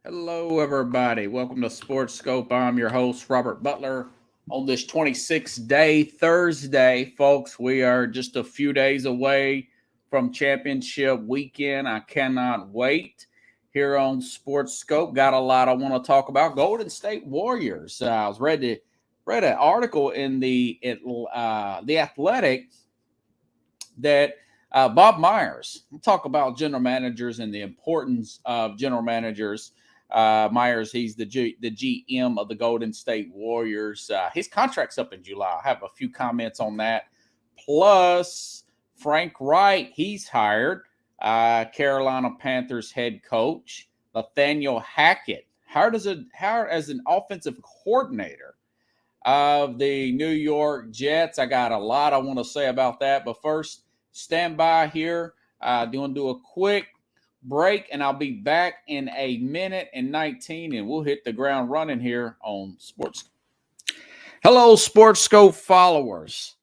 Hello, everybody. Welcome to Sports Scope. I'm your host, Robert Butler. On this 26th day, Thursday, folks, we are just a few days away from championship weekend. I cannot wait. Here on Sports Scope, got a lot I want to talk about. Golden State Warriors. I was read an article in the Athletic that Bob Myers. We'll talk about general managers and the importance of general managers. Myers, he's the GM of the Golden State Warriors. His contract's up in July. I have a few comments on that. Plus, Frank Wright, he's hired Carolina Panthers head coach Nathaniel Hackett. Hired as an offensive coordinator of the New York Jets. I got a lot I want to say about that, but first, stand by here. Going to do a quick break, and I'll be back in a minute and 19, and we'll hit the ground running here on Sports. Hello, Sports Scope followers.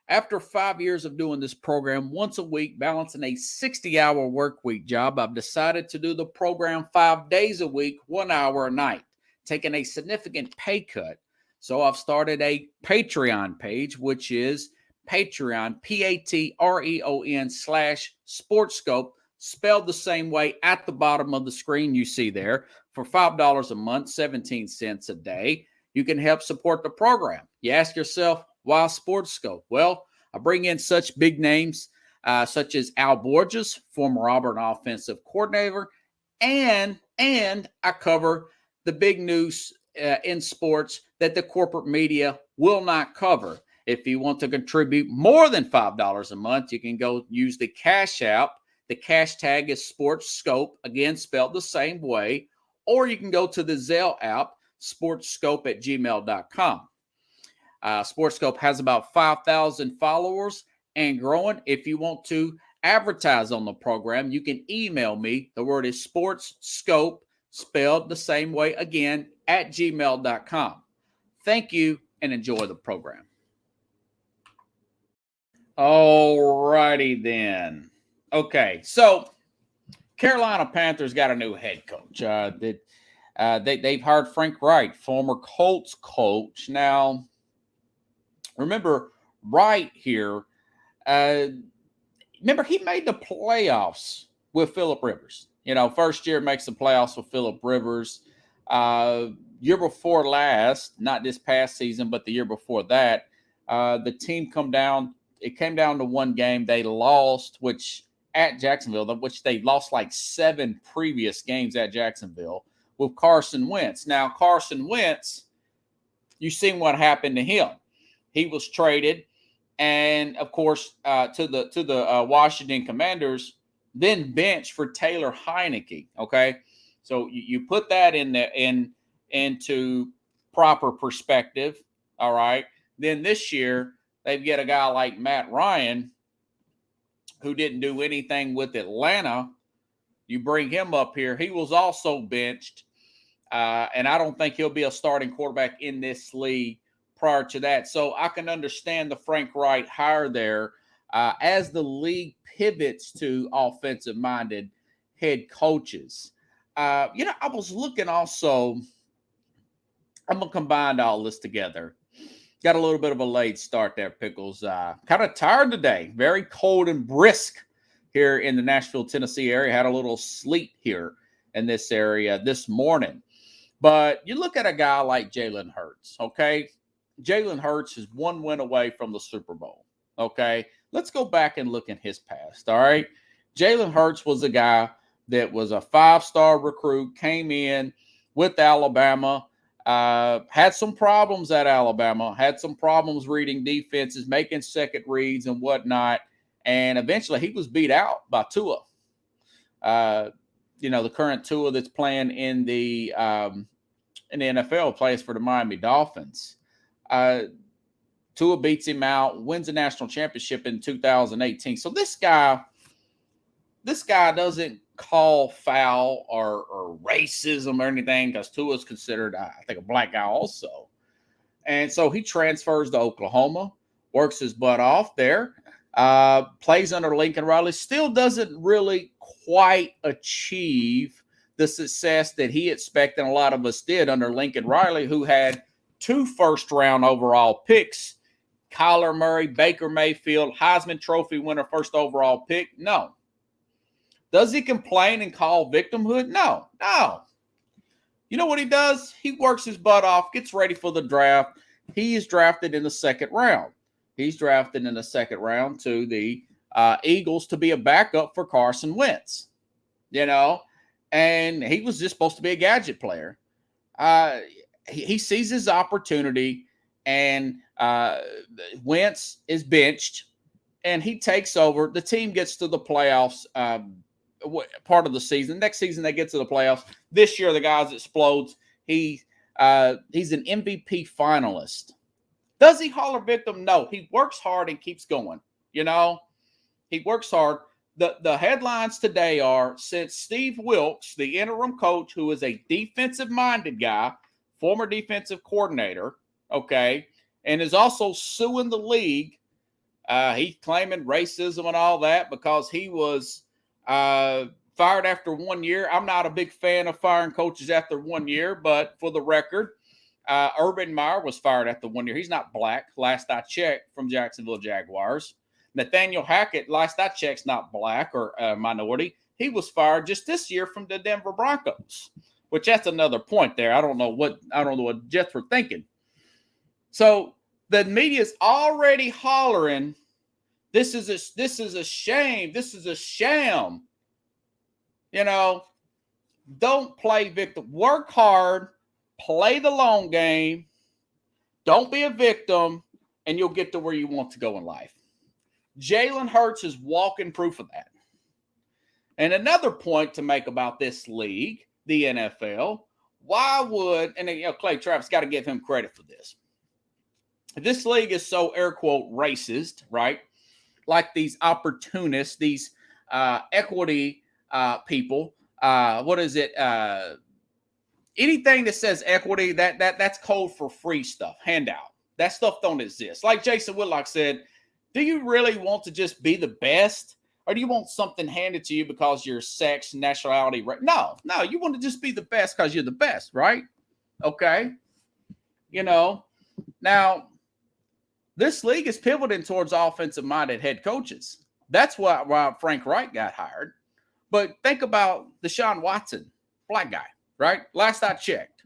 After 5 years of doing this program once a week, balancing a 60-hour work week job, I've decided to do the program 5 days a week, 1 hour a night, taking a significant pay cut. So I've started a Patreon page, which is Patreon, Patreon/SportsScope, spelled the same way at the bottom of the screen you see there. For $5 a month, 17 cents a day, you can help support the program. You ask yourself, why SportsScope? Well, I bring in such big names such as Al Borges, former Auburn offensive coordinator, and I cover the big news in sports that the corporate media will not cover. If you want to contribute more than $5 a month, you can go use the Cash App. The cash tag is SportsScope, again, spelled the same way. Or you can go to the Zelle app, sportscope@gmail.com. SportsScope has about 5,000 followers and growing. If you want to advertise on the program, you can email me. The word is SportsScope, spelled the same way again, at gmail.com. Thank you and enjoy the program. All righty then. Okay, so Carolina Panthers got a new head coach. They've hired Frank Wright, former Colts coach. Now, remember Wright here. Remember he made the playoffs with Phillip Rivers. You know, first year makes the playoffs with Phillip Rivers. Year before last, not this past season, but the year before that, the team came down to one game. They lost, at Jacksonville, which they lost like 7 previous games at Jacksonville with Carson Wentz. Now, Carson Wentz, you've seen what happened to him. He was traded, and of course, to the Washington Commanders, then benched for Taylor Heineke. Okay, so you put that into proper perspective. All right, then this year they get a guy like Matt Ryan, who didn't do anything with Atlanta. You bring him up here. He was also benched, and I don't think he'll be a starting quarterback in this league prior to that. So I can understand the Frank Wright hire there as the league pivots to offensive-minded head coaches. I was looking also, I'm going to combine all this together. Got a little bit of a late start there, Pickles. Kind of tired today. Very cold and brisk here in the Nashville, Tennessee area. Had a little sleet here in this area this morning. But you look at a guy like Jalen Hurts, okay? Jalen Hurts is one win away from the Super Bowl, okay? Let's go back and look at his past, all right? Jalen Hurts was a guy that was a 5-star recruit, came in with Alabama, had some problems at Alabama, had some problems reading defenses, making second reads and whatnot, and eventually he was beat out by Tua. The current Tua that's playing in the NFL, plays for the Miami Dolphins. Tua beats him out, wins the national championship in 2018. So this guy doesn't call foul or racism or anything, because Tua is considered, I think, a black guy also. And so he transfers to Oklahoma, works his butt off there, plays under Lincoln Riley, still doesn't really quite achieve the success that he expected, and a lot of us did under Lincoln Riley, who had 2 first-round overall picks, Kyler Murray, Baker Mayfield, Heisman Trophy winner, first overall pick? No. Does he complain and call victimhood? No. You know what he does? He works his butt off, gets ready for the draft. He is drafted in the second round. He's drafted in the second round to the Eagles to be a backup for Carson Wentz, and he was just supposed to be a gadget player. He sees his opportunity, and Wentz is benched, and he takes over. The team gets to the playoffs part of the season. Next season, they get to the playoffs. This year, the guys explodes. He's an MVP finalist. Does he holler victim? No. He works hard and keeps going. He works hard. The headlines today are, since Steve Wilks, the interim coach, who is a defensive-minded guy, former defensive coordinator, okay, and is also suing the league. He's claiming racism and all that because he was fired after 1 year. I'm not a big fan of firing coaches after 1 year, but for the record, Urban Meyer was fired after 1 year. He's not black, last I checked, from Jacksonville Jaguars. Nathaniel Hackett, last I checked, is not black or minority. He was fired just this year from the Denver Broncos, which that's another point there. I don't know what Jets were thinking. So the media's already hollering, this is a shame. This is a sham. Don't play victim. Work hard. Play the long game. Don't be a victim, and you'll get to where you want to go in life. Jalen Hurts is walking proof of that. And another point to make about this league, the NFL, why would, and Clay Travis got to give him credit for this. This league is so, air quote, racist, right? Like these opportunists, these equity people. What is it? Anything that says equity, that's code for free stuff, handout. That stuff don't exist. Like Jason Whitlock said, do you really want to just be the best? Or do you want something handed to you because your sex, nationality? No, you want to just be the best because you're the best, right? Okay. Now, this league is pivoting towards offensive-minded head coaches. That's why Frank Reich got hired. But think about Deshaun Watson, black guy, right? Last I checked.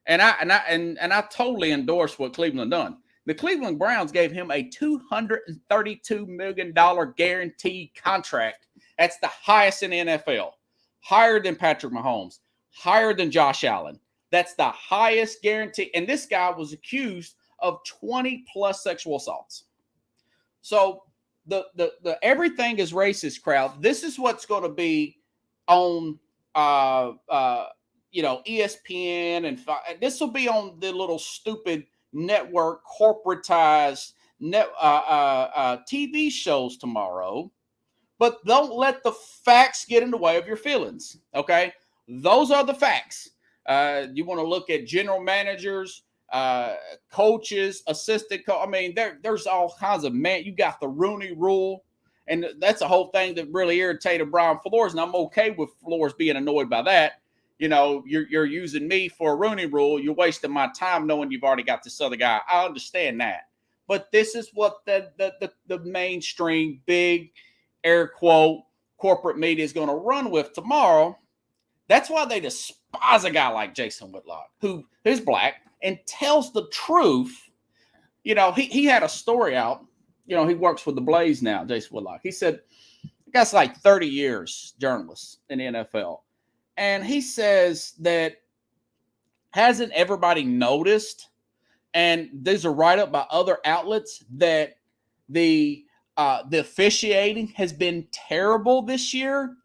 And I totally endorse what Cleveland done. The Cleveland Browns gave him a $232 million guaranteed contract. That's the highest in the NFL. Higher than Patrick Mahomes. Higher than Josh Allen. That's the highest guarantee. And this guy was accused of 20-plus sexual assaults. So the everything is racist crowd. This is what's going to be on ESPN, and this will be on the little stupid network corporatized TV shows tomorrow. But don't let the facts get in the way of your feelings. Okay, those are the facts. You want to look at general managers, coaches, assistant coach. I mean, there's all kinds of you got the Rooney Rule, and that's a whole thing that really irritated Brian Flores, and I'm okay with Flores being annoyed by that. You're using me for a Rooney Rule. You're wasting my time knowing you've already got this other guy. I understand that, but this is what the mainstream big air quote corporate media is going to run with tomorrow. That's why they despise a guy like Jason Whitlock, who is black and tells the truth. He had a story out. He works with the Blaze now, Jason Whitlock. He said, the guy's like 30 years journalist in the NFL. And he says that hasn't everybody noticed, and there's a write-up by other outlets, that the officiating has been terrible this year.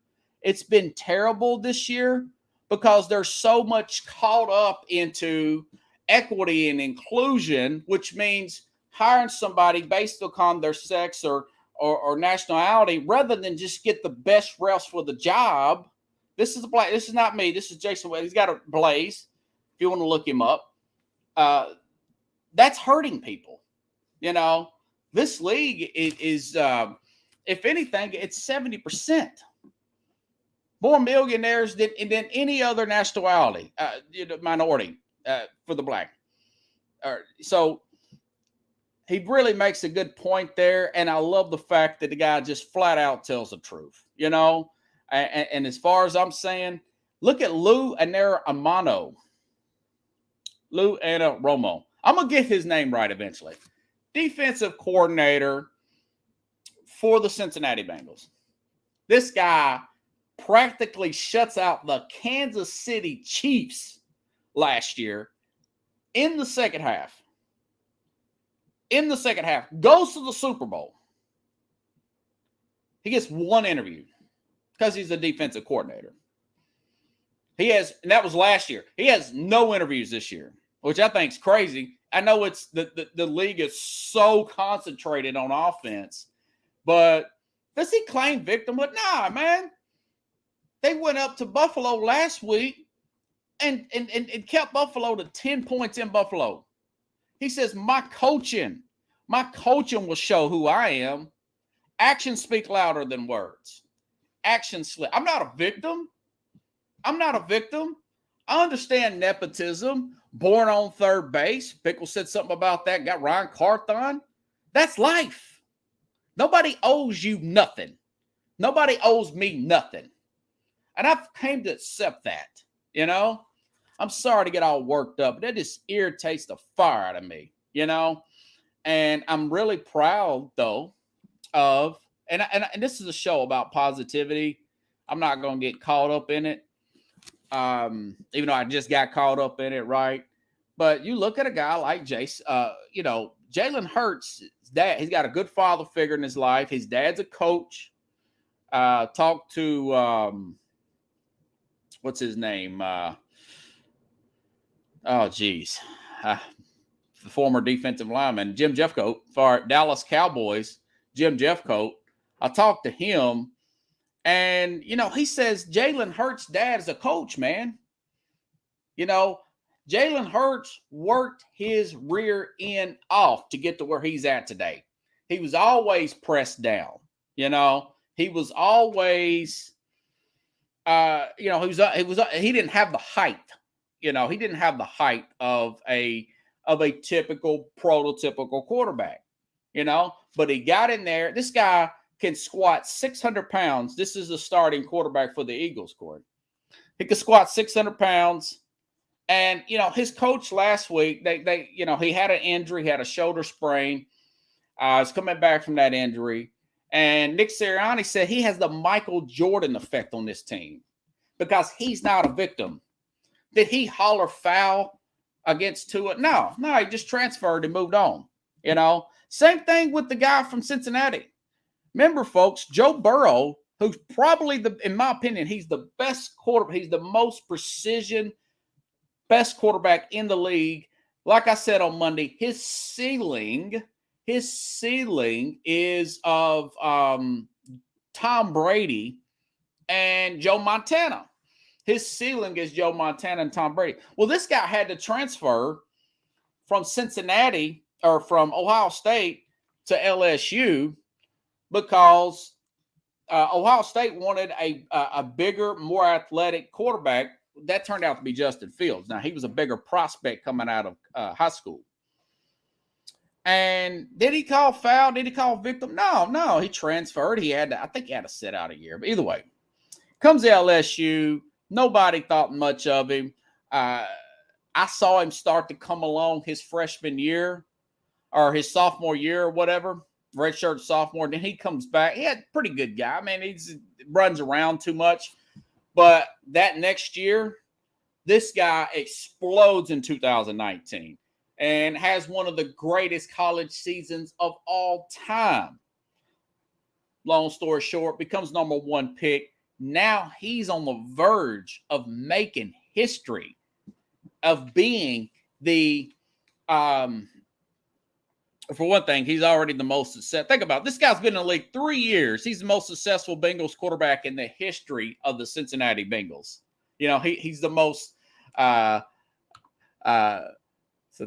It's been terrible this year because there's so much caught up into equity and inclusion, which means hiring somebody based upon their sex or nationality rather than just get the best refs for the job. This is This is not me. This is Jason. He's got a Blaze. If you want to look him up, that's hurting people. This league is if anything, it's 70%. more millionaires than any other nationality, minority for the black. So he really makes a good point there, and I love the fact that the guy just flat out tells the truth, And as far as I'm saying, look at Lou Anarumo. Lou Anarumo. I'm going to get his name right eventually. Defensive coordinator for the Cincinnati Bengals. This guy practically shuts out the Kansas City Chiefs last year in the second half. Goes to the Super Bowl. He gets one interview because he's a defensive coordinator. And that was last year. He has no interviews this year, which I think is crazy. I know it's the league is so concentrated on offense, but does he claim victim? But nah, man. They went up to Buffalo last week and kept Buffalo to 10 points in Buffalo. He says, my coaching will show who I am. Actions speak louder than words. Actions slip. I'm not a victim. I understand nepotism, born on third base. Pickle said something about that, got Ryan Carthon. That's life. Nobody owes you nothing. Nobody owes me nothing. And I've came to accept that, I'm sorry to get all worked up, but that just irritates the fire out of me, And I'm really proud, though, of, and this is a show about positivity. I'm not going to get caught up in it, even though I just got caught up in it, right? But you look at a guy like Jalen Hurts' dad. He's got a good father figure in his life. His dad's a coach. Talked to what's his name? The former defensive lineman, Jim Jeffcoat, for Dallas Cowboys, Jim Jeffcoat. I talked to him, and, he says Jalen Hurts' dad is a coach, man. Jalen Hurts worked his rear end off to get to where he's at today. He was always pressed down, He was always he didn't have the height, he didn't have the height of a typical prototypical quarterback, but he got in there. This guy can squat 600 pounds. This is the starting quarterback for the Eagles, Corey. He could squat 600 pounds. And, his coach last week, he had an injury, he had a shoulder sprain. He's coming back from that injury. And Nick Sirianni said he has the Michael Jordan effect on this team because he's not a victim. Did he holler foul against Tua? No, he just transferred and moved on. Same thing with the guy from Cincinnati. Remember, folks, Joe Burrow, who's probably in my opinion, he's the best quarterback. He's the most precision, best quarterback in the league. Like I said on Monday, his ceiling is of Tom Brady and Joe Montana. His ceiling is Joe Montana and Tom Brady. Well, this guy had to transfer from Cincinnati or from Ohio State to LSU because Ohio State wanted a bigger, more athletic quarterback. That turned out to be Justin Fields. Now, he was a bigger prospect coming out of high school. And did he call foul? Did he call victim? No. He transferred. I think he had to sit out a year. But either way, comes to LSU. Nobody thought much of him. I saw him start to come along his freshman year or his sophomore year or whatever, redshirt sophomore. Then he comes back. He had a pretty good guy. I mean, he runs around too much. But that next year, this guy explodes in 2019 and has one of the greatest college seasons of all time. Long story short, becomes number one pick. Now he's on the verge of making history, of being the, for one thing, he's already the most successful. Think about it. This guy's been in the league 3 years. He's the most successful Bengals quarterback in the history of the Cincinnati Bengals. He's the most, so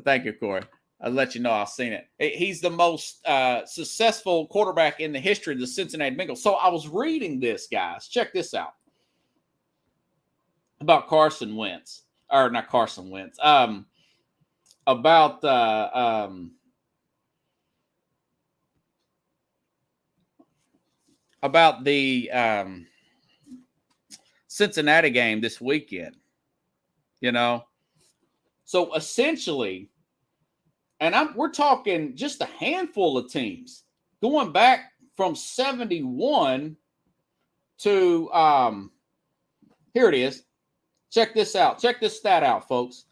thank you, Corey. I'll let you know I've seen it. He's the most successful quarterback in the history of the Cincinnati Bengals. So I was reading this, guys. Check this out. about Carson Wentz, or not Carson Wentz, about the Cincinnati game this weekend. So essentially, and we're talking just a handful of teams going back from 71 to here it is. Check this out. Check this stat out, folks.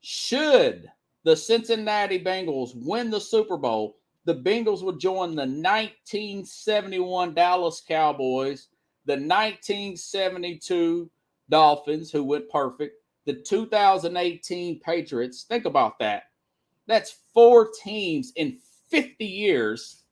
Should the Cincinnati Bengals win the Super Bowl, the Bengals would join the 1971 Dallas Cowboys, the 1972 Dolphins, who went perfect, the 2018 Patriots. Think about that. That's 4 teams in 50 years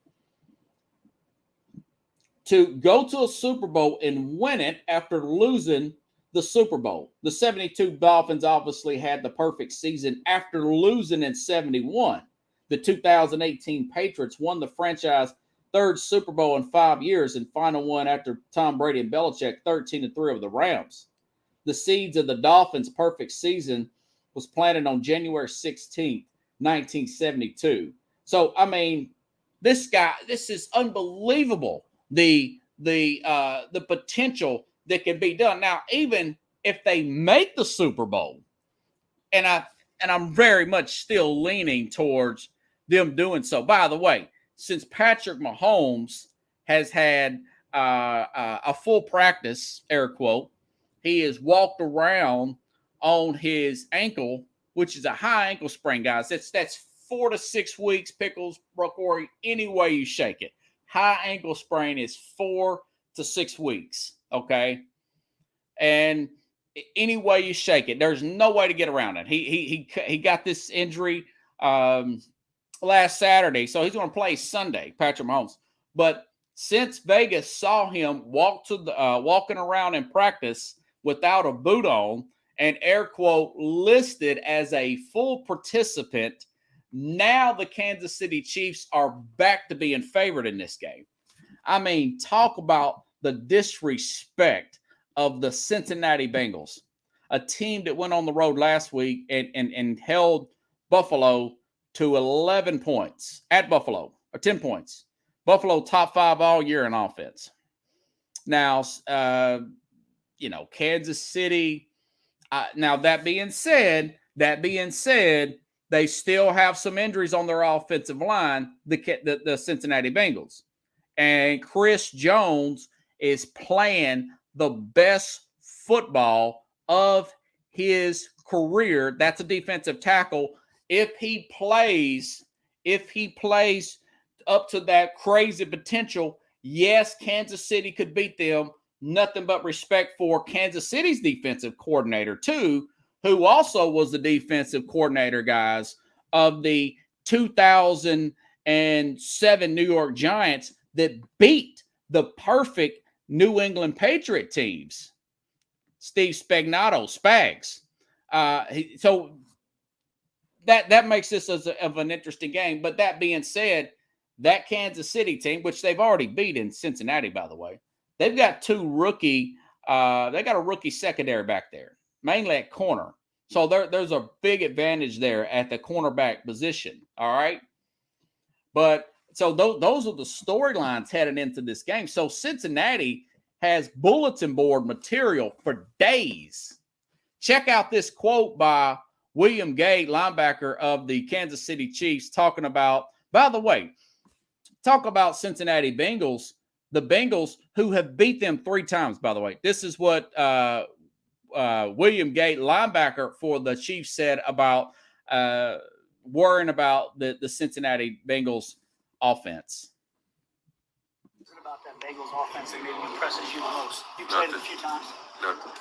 to go to a Super Bowl and win it after losing the Super Bowl. The 72 Dolphins obviously had the perfect season after losing in 71. The 2018 Patriots won the franchise third Super Bowl in 5 years and final one after Tom Brady and Belichick 13-3 over the Rams. The seeds of the Dolphins' perfect season was planted on January 16th, 1972. So, I mean, this is unbelievable. The potential that can be done. Now, even if they make the Super Bowl, and I'm very much still leaning towards them doing so. By the way, since Patrick Mahomes has had a full practice, air quote, he has walked around on his ankle, which is a high ankle sprain, guys. That's 4 to 6 weeks, Pickles, Corey, any way you shake it. High ankle sprain is 4 to 6 weeks, okay? And any way you shake it, there's no way to get around it. He got this injury last Saturday, so he's going to play Sunday, Patrick Mahomes. But since Vegas saw him walking around in practice without a boot on and air quote listed as a full participant, now the Kansas City Chiefs are back to being favored in this game. I mean, talk about the disrespect of the Cincinnati Bengals, a team that went on the road last week and held Buffalo to 11 points at Buffalo, or 10 points. Buffalo top 5 all year in offense. Now, Kansas City. Now, that being said, they still have some injuries on their offensive line, the Cincinnati Bengals. And Chris Jones is playing the best football of his career. That's a defensive tackle. If he plays up to that crazy potential, yes, Kansas City could beat them. Nothing but respect for Kansas City's defensive coordinator, too, who also was the defensive coordinator, guys, of the 2007 New York Giants that beat the perfect New England Patriot teams. Steve Spagnuolo, Spags. So that makes this of an interesting game. But that being said, that Kansas City team, which they've already beat in Cincinnati, by the way, they've got they got a rookie secondary back there, mainly at corner. So there's a big advantage there at the cornerback position. All right. But so those are the storylines heading into this game. So Cincinnati has bulletin board material for days. Check out this quote by William Gay, linebacker of the Kansas City Chiefs, talking about, by the way, talk about Cincinnati Bengals, the Bengals who have beat them 3 times, by the way. This is what William Gay, linebacker for the Chiefs, said about worrying about the Cincinnati Bengals offense. What about that Bengals offense that maybe impresses you the most? You played it a few times. Nothing.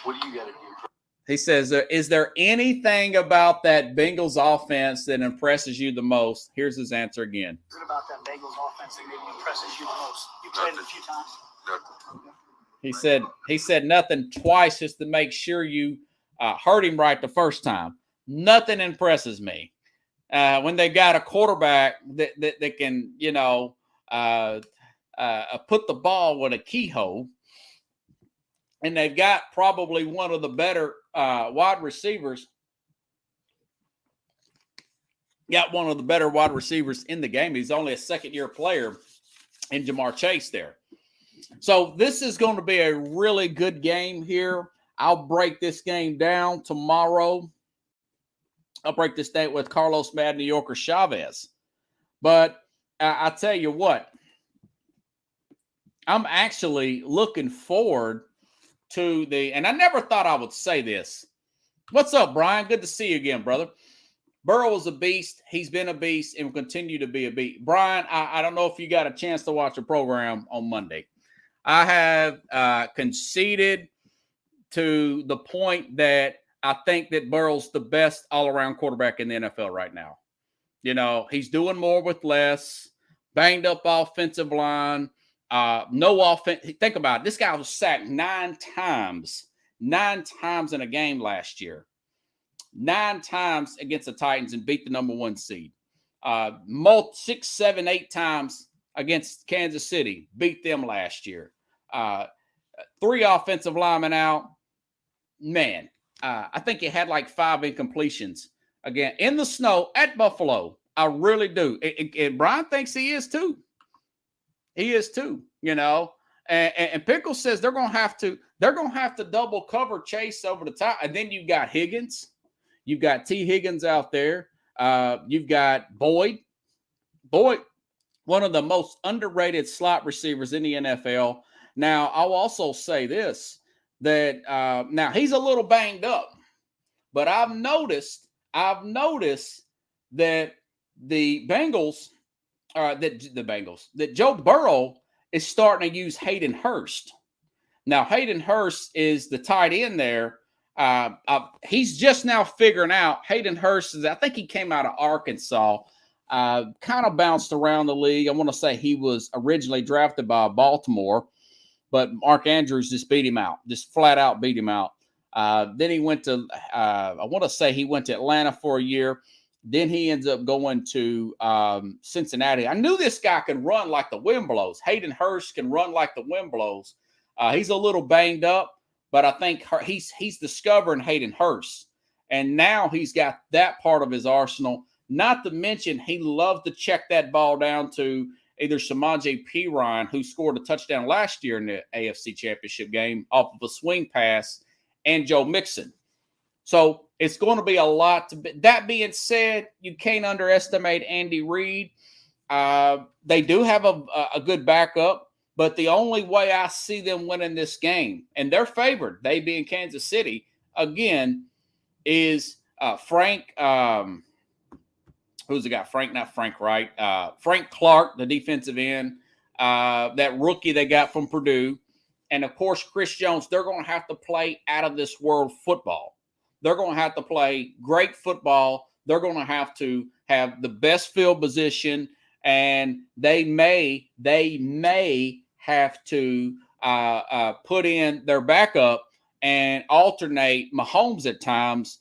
What do you got to do? He says, is there anything about that Bengals offense that impresses you the most? Here's his answer again. What about that Bengals offense that maybe impresses you the most? You played it a few times. Nothing. He said nothing twice just to make sure you heard him right the first time. Nothing impresses me. When they got a quarterback that can, put the ball with a keyhole, and they've got probably one of the better wide receivers. Got one of the better wide receivers in the game. He's only a second-year player in Jamar Chase there. So this is going to be a really good game here. I'll break this game down tomorrow. I'll break this down with Carlos Mad New Yorker Chavez. But I tell you what, I'm actually looking forward to and I never thought I would say this. What's up, Brian? Good to see you again, brother. Burrow is a beast. He's been a beast and will continue to be a beast. Brian, I don't know if you got a chance to watch the program on Monday. I have conceded to the point that I think that Burrow's the best all-around quarterback in the NFL right now. You know, he's doing more with less, banged up offensive line, no offense. Think about it. This guy was sacked 9 times in a game last year. 9 times against the Titans and beat the number 1 seed. 6, 7, 8 times against Kansas City, beat them last year. 3 offensive linemen out. Man, I think he had like 5 incompletions again in the snow at Buffalo. I really do. And Brian thinks he is too. He is too, you know. And Pickle says they're going to have to double cover Chase over the top. And then you've got Higgins. You've got T. Higgins out there. You've got Boyd. Boyd, one of the most underrated slot receivers in the NFL. Now, I'll also say this, that now he's a little banged up, but I've noticed that the Bengals, that Joe Burrow is starting to use Hayden Hurst. Now, Hayden Hurst is the tight end there. He's just now figuring out. Hayden Hurst I think he came out of Arkansas, kind of bounced around the league. I want to say he was originally drafted by Baltimore, but Mark Andrews just beat him out, just flat out beat him out. Then he went to, I want to say he went to Atlanta for a year. Then he ends up going to Cincinnati. I knew this guy could run like the wind blows. Hayden Hurst can run like the wind blows. He's a little banged up, but I think he's discovering Hayden Hurst. And now he's got that part of his arsenal. Not to mention he loved to check that ball down to either Samaje Perine, who scored a touchdown last year in the AFC Championship game off of a swing pass, and Joe Mixon. So it's going to be a lot. That being said, you can't underestimate Andy Reid. They do have a good backup, but the only way I see them winning this game, and they're favored, they being Kansas City, again, is Frank. Who's the guy? Frank Wright. Frank Clark, the defensive end, that rookie they got from Purdue. And, of course, Chris Jones. They're going to have to play out of this world football. They're going to have to play great football. They're going to have the best field position, and they may have to put in their backup and alternate Mahomes at times.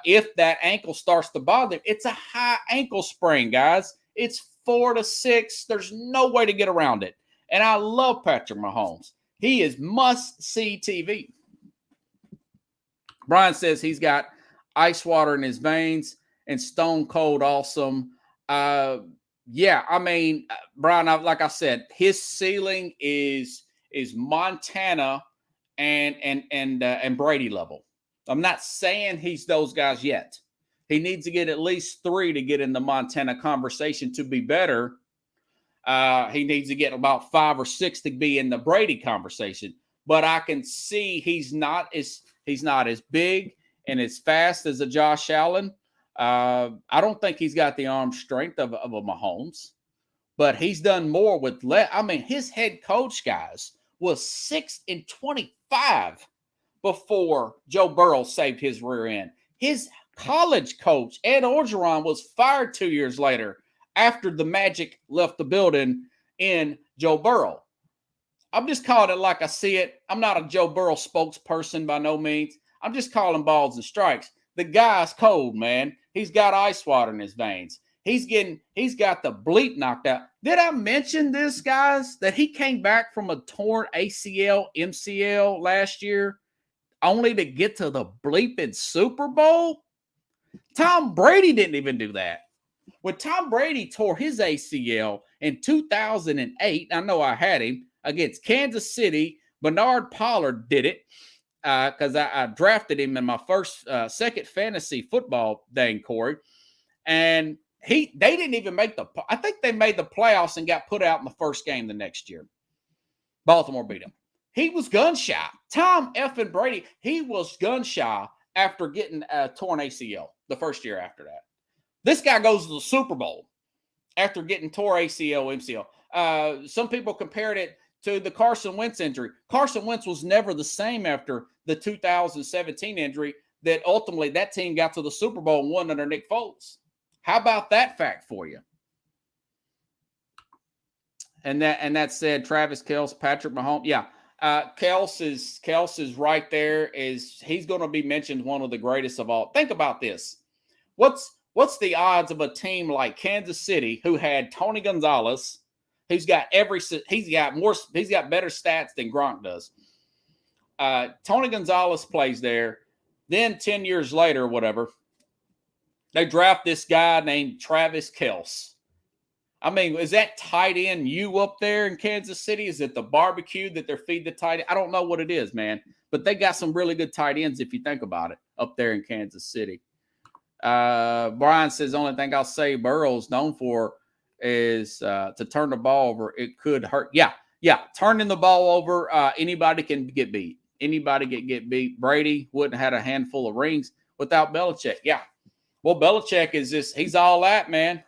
If that ankle starts to bother him, it's a high ankle sprain, guys. It's 4 to 6. There's no way to get around it. And I love Patrick Mahomes. He is must-see TV. Brian says he's got ice water in his veins and stone cold awesome. Yeah, I mean, Brian, like I said, his ceiling is Montana and Brady level. I'm not saying he's those guys yet. He needs to get at least 3 to get in the Montana conversation to be better. He needs to get about 5 or 6 to be in the Brady conversation. But I can see he's not as big and as fast as a Josh Allen. I don't think he's got the arm strength of a Mahomes, but he's done more with less. I mean, his head coach, guys, was 6-25 before Joe Burrow saved his rear end. His college coach, Ed Orgeron, was fired 2 years later after the Magic left the building in Joe Burrow. I'm just calling it like I see it. I'm not a Joe Burrow spokesperson by no means. I'm just calling balls and strikes. The guy's cold, man. He's got ice water in his veins. He's got the bleep knocked out. Did I mention this, guys, that he came back from a torn ACL, MCL last year, only to get to the bleeping Super Bowl? Tom Brady didn't even do that. When Tom Brady tore his ACL in 2008, I know I had him against Kansas City. Bernard Pollard did it because I drafted him in my second fantasy football thing, Corey. And they didn't even make I think they made the playoffs and got put out in the first game the next year. Baltimore beat him. He was gun shy. Tom effing Brady, he was gun shy after getting a torn ACL the first year after that. This guy goes to the Super Bowl after getting tore ACL, MCL. Some people compared it to the Carson Wentz injury. Carson Wentz was never the same after the 2017 injury that ultimately that team got to the Super Bowl and won under Nick Foles. How about that fact for you? And that said, Travis Kelce, Patrick Mahomes. Yeah, Kelce is right there. He's going to be mentioned one of the greatest of all. Think about this. What's the odds of a team like Kansas City, who had Tony Gonzalez, he's got better stats than Gronk does. Tony Gonzalez plays there. Then 10 years later, whatever, they draft this guy named Travis Kelce. I mean, is that tight end you up there in Kansas City? Is it the barbecue that they're feeding the tight end? I don't know what it is, man. But they got some really good tight ends if you think about it up there in Kansas City. Brian says the only thing I'll say Burrow's known for is to turn the ball over. It could hurt. Yeah. Turning the ball over, anybody can get beat. Anybody can get beat. Brady wouldn't have had a handful of rings without Belichick. Yeah. Well, Belichick he's all that, man.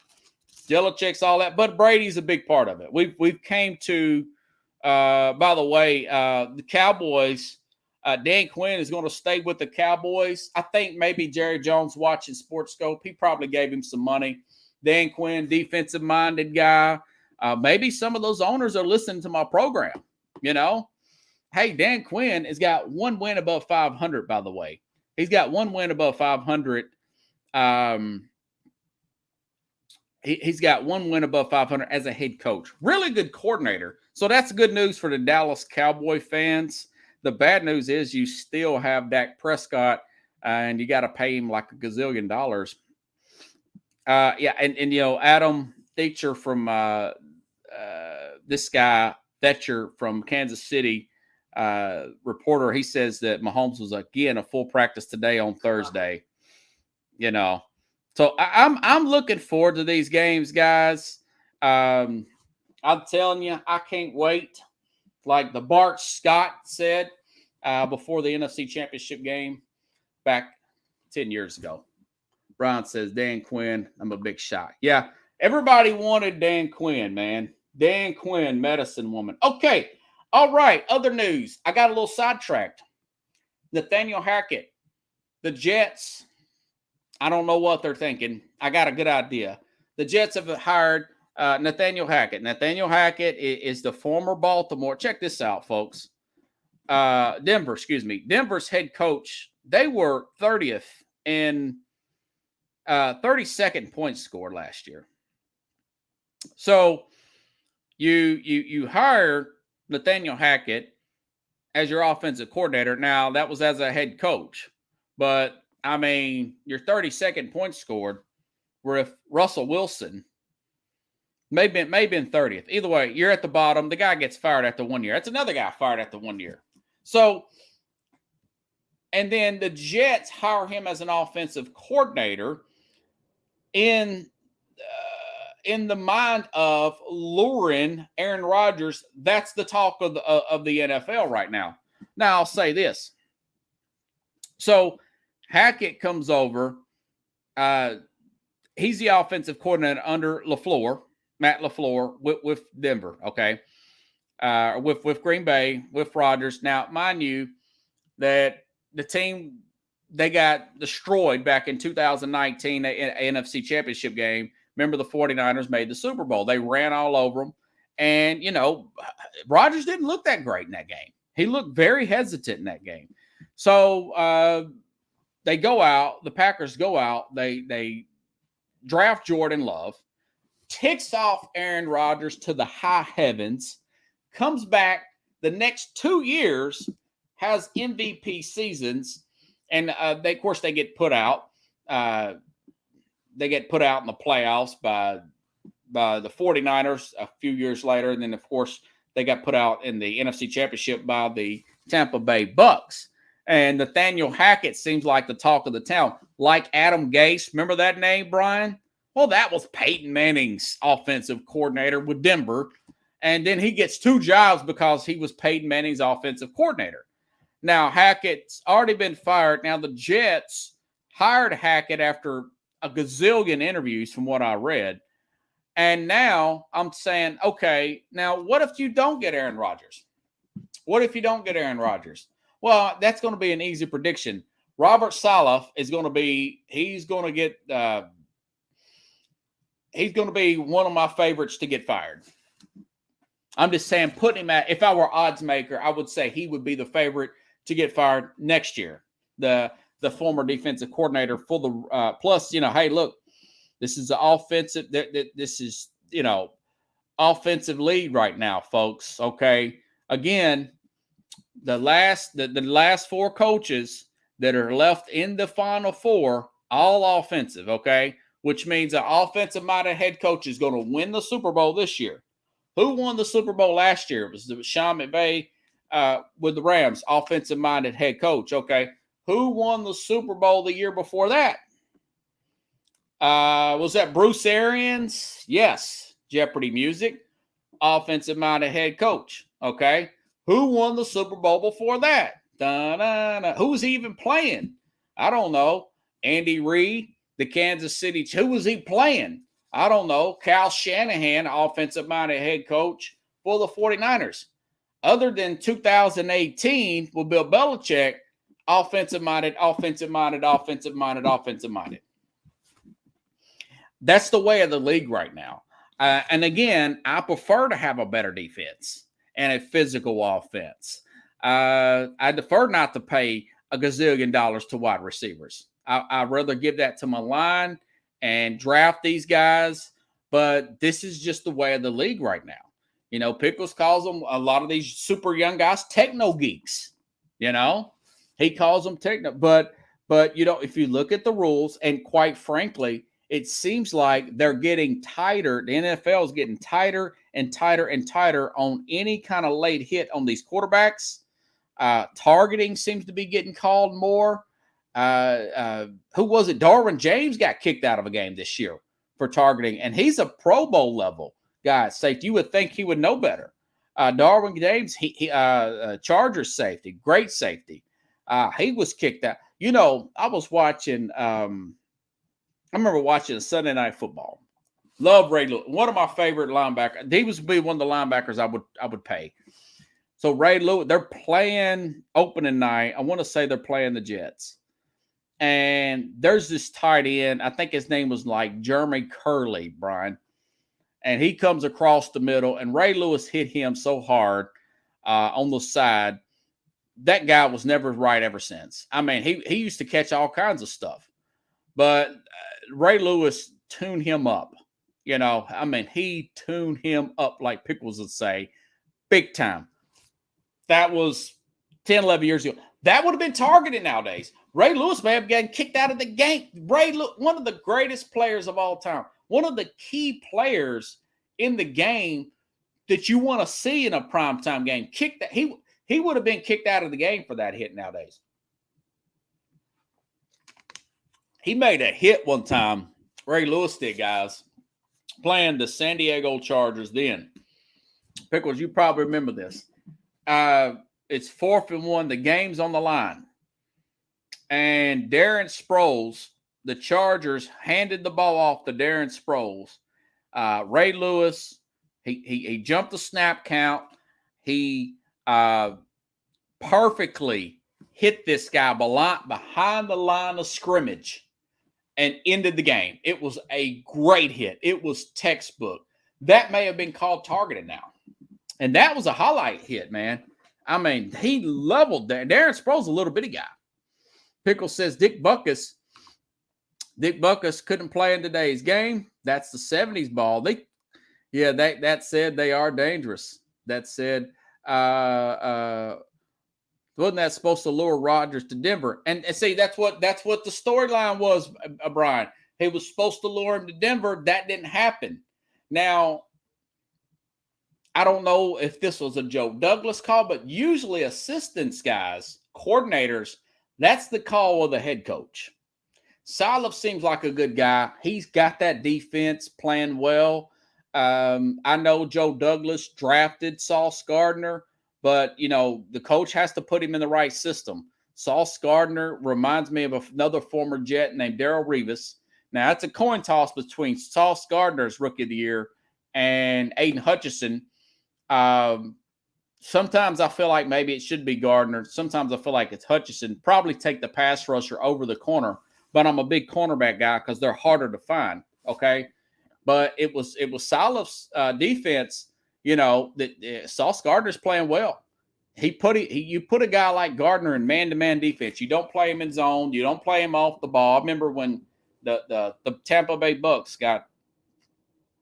Belichick's all that, but Brady's a big part of it. We've came to, by the way, the Cowboys. Dan Quinn is going to stay with the Cowboys. I think maybe Jerry Jones watching SportsScope. He probably gave him some money. Dan Quinn, defensive-minded guy. Maybe some of those owners are listening to my program. You know, hey, Dan Quinn has got one win above 500. By the way, he's got one win above 500. He's got one win above 500 as a head coach. Really good coordinator. So that's good news for the Dallas Cowboy fans. The bad news is you still have Dak Prescott, and you got to pay him like $1 gazillion. And you know, Adam Thatcher from this guy, Thatcher from Kansas City, reporter, he says that Mahomes was again a full practice today on Thursday. You know, so I'm looking forward to these games, guys. I'm telling you, I can't wait. Like the Bart Scott said before the NFC Championship game back 10 years ago. Brian says, Dan Quinn, I'm a big shot. Yeah, everybody wanted Dan Quinn, man. Dan Quinn, medicine woman. Okay, all right, other news. I got a little sidetracked. Nathaniel Hackett, the Jets, I don't know what they're thinking. I got a good idea. The Jets have hired Nathaniel Hackett. Nathaniel Hackett is the former Baltimore. Check this out, folks. Denver's head coach. They were 30th in 32nd points scored last year. So you hire Nathaniel Hackett as your offensive coordinator. Now that was as a head coach, but I mean your 32nd points scored with Russell Wilson. Maybe in 30th. Either way, you're at the bottom. The guy gets fired after 1 year. That's another guy fired after 1 year. So, and then the Jets hire him as an offensive coordinator in the mind of luring Aaron Rodgers. That's the talk of the NFL right now. Now, I'll say this. So, Hackett comes over. He's the offensive coordinator under LaFleur. Matt LaFleur with Denver, okay? With Green Bay, with Rodgers. Now, mind you, that the team, they got destroyed back in 2019 NFC Championship game. Remember, the 49ers made the Super Bowl. They ran all over them. And, you know, Rodgers didn't look that great in that game. He looked very hesitant in that game. So they go out. The Packers go out. They draft Jordan Love. ticks off Aaron Rodgers to the high heavens, comes back the next 2 years, has MVP seasons, and of course, they get put out. They get put out in the playoffs by the 49ers a few years later. And then, of course, they got put out in the NFC Championship by the Tampa Bay Bucks. And Nathaniel Hackett seems like the talk of the town. Like Adam Gase. Remember that name, Brian? Well, that was Peyton Manning's offensive coordinator with Denver. And then he gets 2 jobs because he was Peyton Manning's offensive coordinator. Now, Hackett's already been fired. Now, the Jets hired Hackett after a gazillion interviews from what I read. And now I'm saying, okay, now what if you don't get Aaron Rodgers? What if you don't get Aaron Rodgers? Well, that's going to be an easy prediction. Robert Saleh is going to be, he's going to be one of my favorites to get fired. I'm just saying, putting him at, if I were odds maker, I would say he would be the favorite to get fired next year. The former defensive coordinator for the plus, hey, look, this is the offensive. This is, offensive lead right now, folks. Okay. Again, the last 4 coaches that are left in the Final Four, all offensive. Okay. Which means an offensive-minded head coach is going to win the Super Bowl this year. Who won the Super Bowl last year? It was Sean McVay with the Rams, offensive-minded head coach. Okay. Who won the Super Bowl the year before that? Was that Bruce Arians? Yes. Jeopardy music. Offensive-minded head coach. Okay. Who won the Super Bowl before that? Da-da-da. Who was he even playing? I don't know. Andy Reid, the Kansas City. Who was he playing? I don't know. Kyle Shanahan, offensive-minded head coach for the 49ers. Other than 2018 with Bill Belichick, offensive-minded. That's the way of the league right now. And again, I prefer to have a better defense and a physical offense. I prefer not to pay a gazillion dollars to wide receivers. I'd rather give that to my line and draft these guys. But this is just the way of the league right now. Pickles calls them, a lot of these super young guys, techno geeks. He calls them techno. But if you look at the rules, and quite frankly, it seems like they're getting tighter. The NFL is getting tighter and tighter and tighter on any kind of late hit on these quarterbacks. Targeting seems to be getting called more. Who was it? Darwin James got kicked out of a game this year for targeting, and he's a Pro Bowl level guy. Safety. You would think he would know better. Darwin James, he Chargers safety, great safety. He was kicked out. I was watching. I remember watching Sunday Night Football. Love Ray Lewis, one of my favorite linebackers. He was be one of the linebackers I would pay. So Ray Lewis, they're playing opening night. I want to say they're playing the Jets. And there's this tight end. I think his name was like Jeremy Curley, Brian. And he comes across the middle, and Ray Lewis hit him so hard on the side. That guy was never right ever since. I mean, he used to catch all kinds of stuff. But Ray Lewis tuned him up. He tuned him up, like Pickles would say, big time. That was 10, 11 years ago. That would have been targeted nowadays. Ray Lewis may have gotten kicked out of the game. One of the greatest players of all time. One of the key players in the game that you want to see in a primetime game. He would have been kicked out of the game for that hit nowadays. He made a hit one time. Ray Lewis did, guys, playing the San Diego Chargers then. Pickles, you probably remember this. It's 4th and 1. The game's on the line. And Darren Sproles, the Chargers, handed the ball off to Darren Sproles. Ray Lewis, he jumped the snap count. He perfectly hit this guy behind the line of scrimmage and ended the game. It was a great hit. It was textbook. That may have been called targeted now. And that was a highlight hit, man. I mean, he leveled that. Darren Sproles, a little bitty guy. Pickle says Dick Butkus couldn't play in today's game. That's the 70s ball. They Yeah, that said, they are dangerous. That said, wasn't that supposed to lure Rodgers to Denver? And see, that's what the storyline was, Brian. He was supposed to lure him to Denver. That didn't happen. Now, I don't know if this was a Joe Douglas call, but usually assistants, guys, coordinators, that's the call of the head coach. Saleh seems like a good guy. He's got that defense playing well. I know Joe Douglas drafted Sauce Gardner, but, the coach has to put him in the right system. Sauce Gardner reminds me of another former Jet named Darrelle Revis. Now, it's a coin toss between Sauce Gardner's Rookie of the Year and Aiden Hutchinson. Sometimes I feel like maybe it should be Gardner. Sometimes I feel like it's Hutchinson. Probably take the pass rusher over the corner, but I'm a big cornerback guy because they're harder to find. Okay, but it was Saleh's defense. That Sauce Gardner's playing well. You put a guy like Gardner in man-to-man defense. You don't play him in zone. You don't play him off the ball. I remember when the Tampa Bay Bucks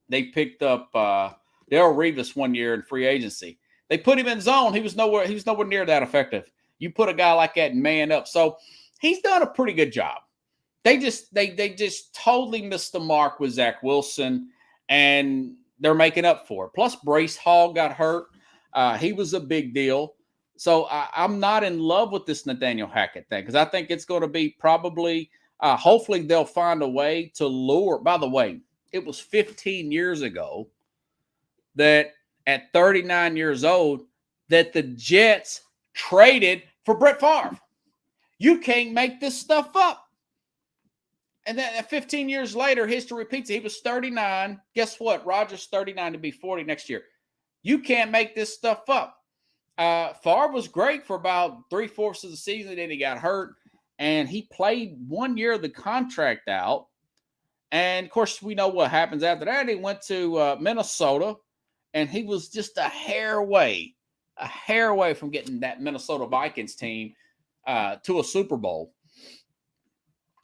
they picked up Darrelle Revis one year in free agency. They put him in zone. He was nowhere near that effective. You put a guy like that in man up. So he's done a pretty good job. They just totally missed the mark with Zach Wilson, and they're making up for it. Plus, Brace Hall got hurt. He was a big deal. So I'm not in love with this Nathaniel Hackett thing because I think it's going to be probably hopefully they'll find a way to lure. By the way, it was 15 years ago that at 39 years old that the Jets traded for Brett Favre. You can't make this stuff up. And then 15 years later, history repeats. He was 39. Guess what? Rodgers 39 to be 40 next year. You can't make this stuff up. Favre was great for about 3/4 of the season. Then he got hurt, and he played 1 year of the contract out. And, of course, we know what happens after that. He went to Minnesota, and he was just a hair away from getting that Minnesota Vikings team to a Super Bowl.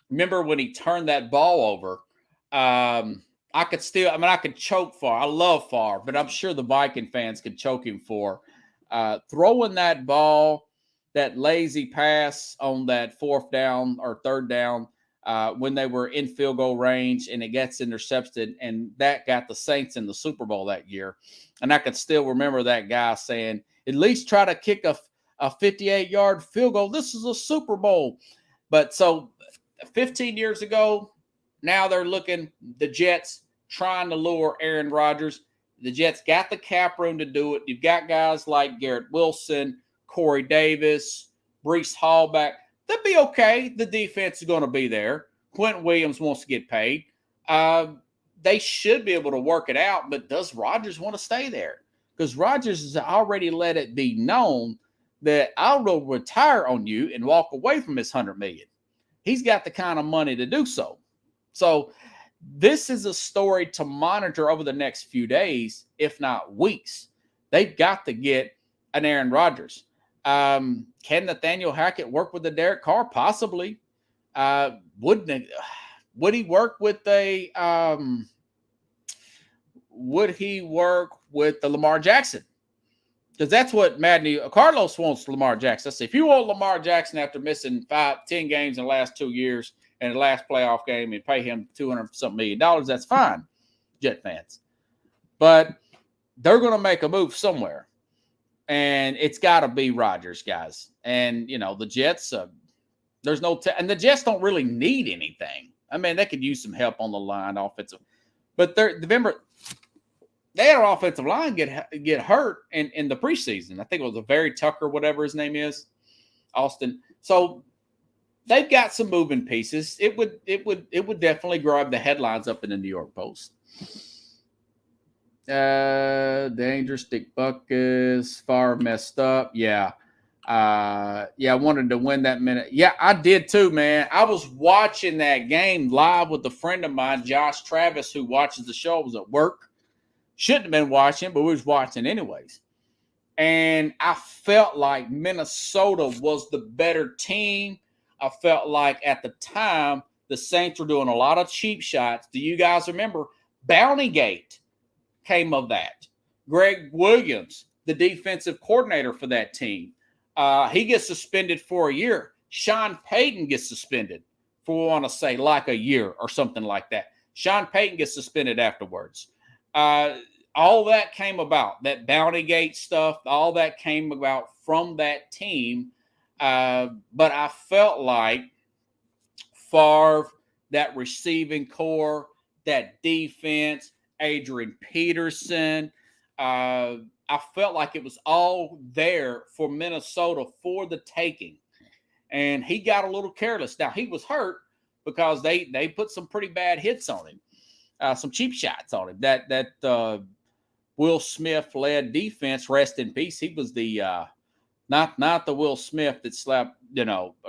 Remember when he turned that ball over? I could choke Favre. I love Favre, but I'm sure the Viking fans could choke him for throwing that ball, that lazy pass on that 4th down or 3rd down when they were in field goal range, and it gets intercepted, and that got the Saints in the Super Bowl that year. And I could still remember that guy saying, at least try to kick a 58-yard field goal. This is a Super Bowl. But so 15 years ago, now they're looking, the Jets trying to lure Aaron Rodgers. The Jets got the cap room to do it. You've got guys like Garrett Wilson, Corey Davis, Breece Hall back. They'll be okay. The defense is going to be there. Quentin Williams wants to get paid. They should be able to work it out, but does Rodgers want to stay there? Because Rodgers has already let it be known that I'll retire on you and walk away from his $100 million. He's got the kind of money to do so. So this is a story to monitor over the next few days, if not weeks. They've got to get an Aaron Rodgers. Can Nathaniel Hackett work with the Derek Carr? Possibly. Would he work with the Lamar Jackson? Because that's what Carlos wants Lamar Jackson. If you want Lamar Jackson after missing 10 games in the last 2 years and the last playoff game and pay him $200-something million, that's fine, Jet fans. But they're going to make a move somewhere. And it's got to be Rodgers, guys. And, the Jets, and the Jets don't really need anything. I mean, they could use some help on the line, offensive. But remember, they had an offensive line get hurt in the preseason. I think it was a Very Tucker, whatever his name is, Austin. So they've got some moving pieces. It would definitely grab the headlines up in the New York Post. Dangerous Dick Buckus, Favre messed up. Yeah. I wanted to win that minute. Yeah, I did too, man. I was watching that game live with a friend of mine, Josh Travis, who watches the show. I was at work. Shouldn't have been watching, but we was watching anyways. And I felt like Minnesota was the better team. I felt like at the time, the Saints were doing a lot of cheap shots. Do you guys remember Bountygate? came of that. Greg Williams, the defensive coordinator for that team, he gets suspended for a year. Sean Payton gets suspended for, I want to say, like a year or something like that. Sean Payton gets suspended afterwards. All that came about, that Bountygate stuff, all that came about from that team. But I felt like Favre, that receiving core, that defense, Adrian Peterson, I felt like it was all there for Minnesota for the taking. And he got a little careless. Now, he was hurt because they put some pretty bad hits on him, some cheap shots on him. That Will Smith-led defense, rest in peace. He was the not the Will Smith that slapped,